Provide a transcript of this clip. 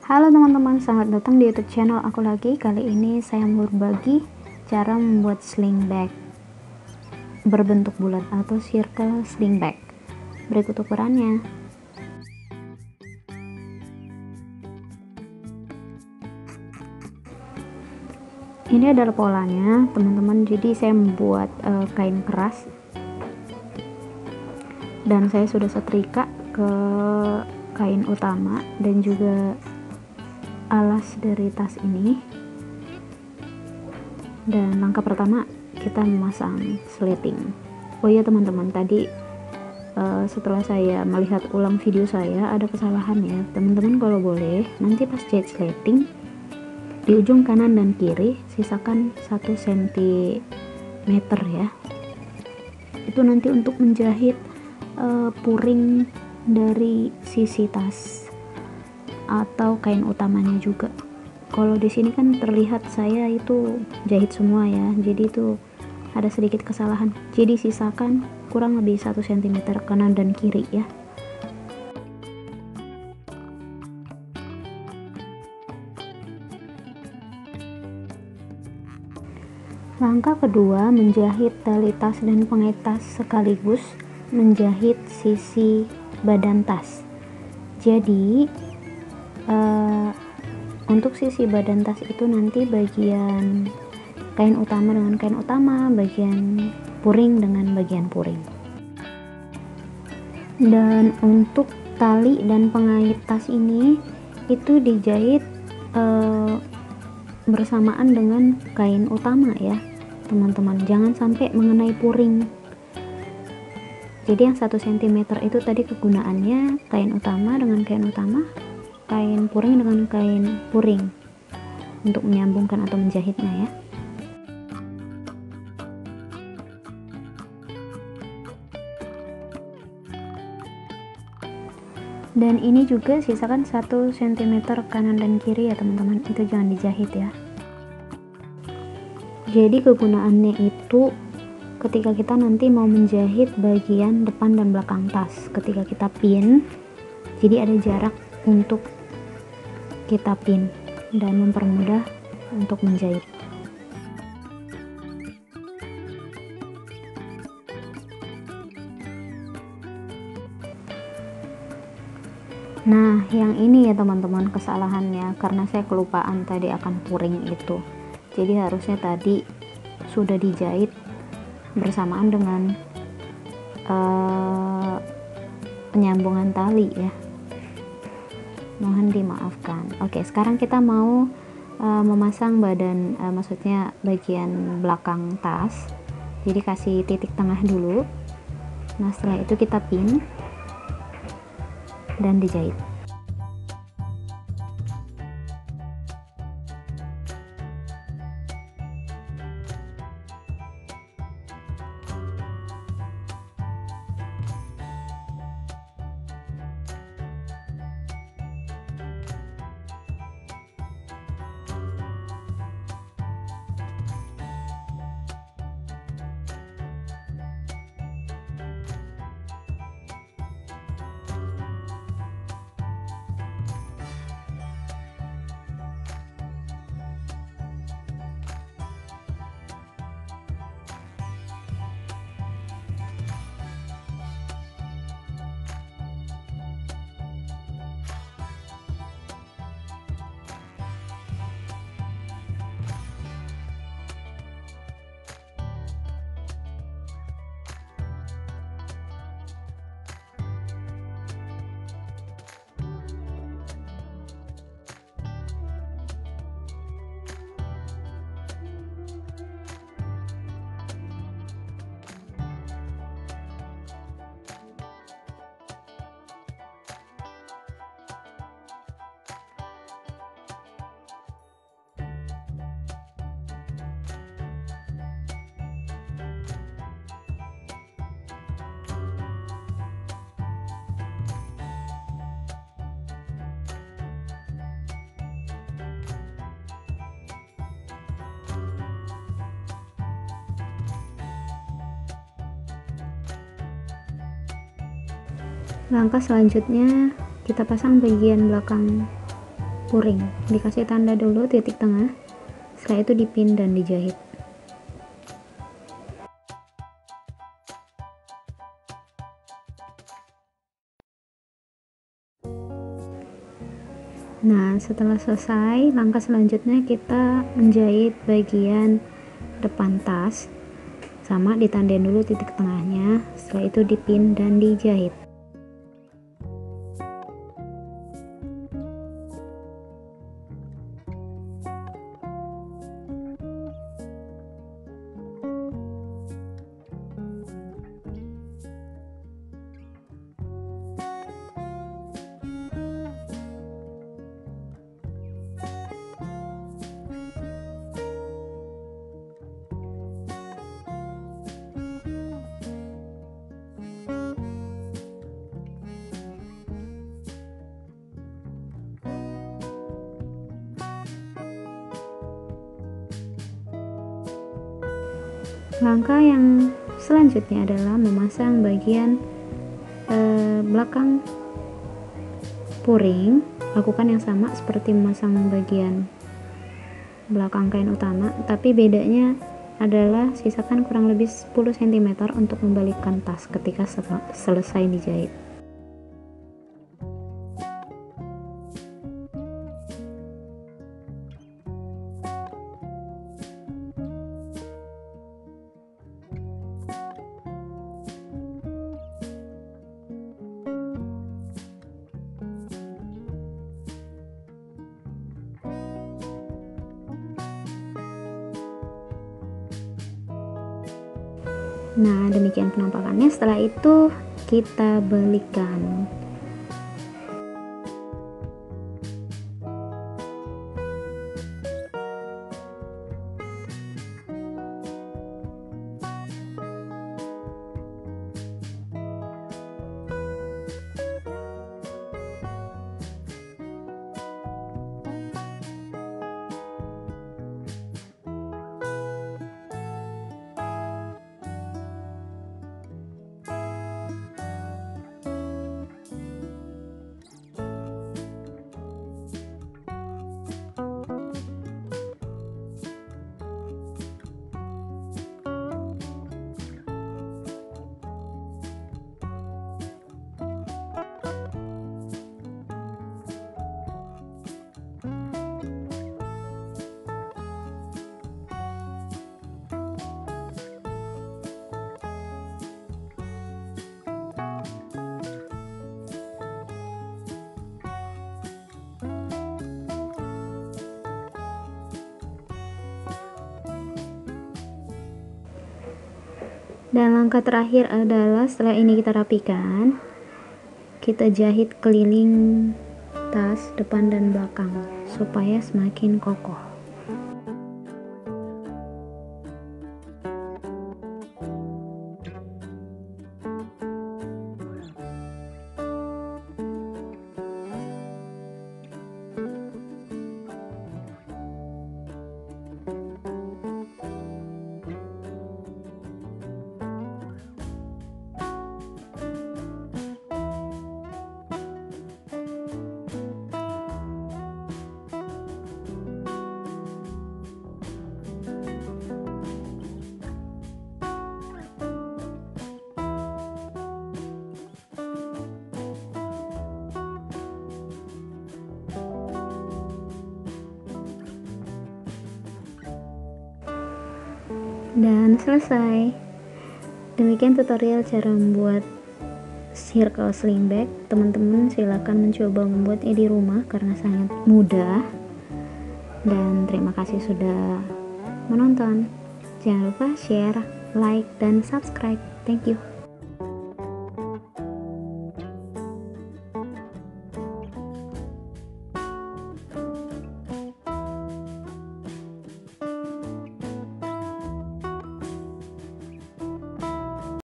Halo teman-teman, selamat datang di YouTube channel aku lagi. Kali ini saya mau berbagi cara membuat sling bag berbentuk bulat atau circle sling bag. Berikut ukurannya. Ini adalah polanya, teman-teman. Jadi saya membuat kain keras dan saya sudah setrika ke kain utama dan juga alas dari tas ini. Dan langkah pertama kita memasang sleting. Oh iya teman-teman, tadi setelah saya melihat ulang video saya ada kesalahan ya teman-teman. Kalau boleh nanti pas jahit sleting di ujung kanan dan kiri sisakan 1 cm ya, itu nanti untuk menjahit puring dari sisi tas atau kain utamanya juga. Kalau di sini kan terlihat saya itu jahit semua ya, jadi itu ada sedikit kesalahan. Jadi sisakan kurang lebih 1 cm kanan dan kiri ya. Langkah kedua, menjahit tali tas dan pengait tas sekaligus menjahit sisi badan tas. Jadi untuk sisi badan tas itu nanti bagian kain utama dengan kain utama, bagian puring dengan bagian puring. Dan untuk tali dan pengait tas ini itu dijahit bersamaan dengan kain utama ya teman-teman, jangan sampai mengenai puring. Jadi yang 1 cm itu tadi kegunaannya kain utama dengan kain utama, kain puring dengan kain puring untuk menyambungkan atau menjahitnya ya. Dan ini juga sisakan 1 cm kanan dan kiri ya teman-teman, itu jangan dijahit ya. Jadi kegunaannya itu ketika kita nanti mau menjahit bagian depan dan belakang tas, ketika kita pin, jadi ada jarak untuk kita pin dan mempermudah untuk menjahit. Nah, yang ini ya teman-teman kesalahannya, karena saya kelupaan tadi akan puring itu. Jadi harusnya tadi sudah dijahit bersamaan dengan penyambungan tali ya, mohon dimaafkan. Oke, sekarang kita mau memasang badan, maksudnya bagian belakang tas. Jadi kasih titik tengah dulu. Nah setelah itu kita pin dan dijahit. Langkah selanjutnya kita pasang bagian belakang puring, dikasih tanda dulu titik tengah, setelah itu dipin dan dijahit. Nah, setelah selesai, langkah selanjutnya kita menjahit bagian depan tas, sama ditandain dulu titik tengahnya, setelah itu dipin dan dijahit. Langkah yang selanjutnya adalah memasang bagian belakang puring. Lakukan yang sama seperti memasang bagian belakang kain utama, tapi bedanya adalah sisakan kurang lebih 10 cm untuk membalikkan tas ketika selesai dijahit. Nah, demikian penampakannya. Setelah itu kita balikan. Dan langkah terakhir adalah setelah ini kita rapikan, kita jahit keliling tas depan dan belakang supaya semakin kokoh. Dan selesai. Demikian tutorial cara membuat circle sling bag. Teman-teman silakan mencoba membuatnya di rumah karena sangat mudah. Dan terima kasih sudah menonton. Jangan lupa share, like, dan subscribe. Thank you.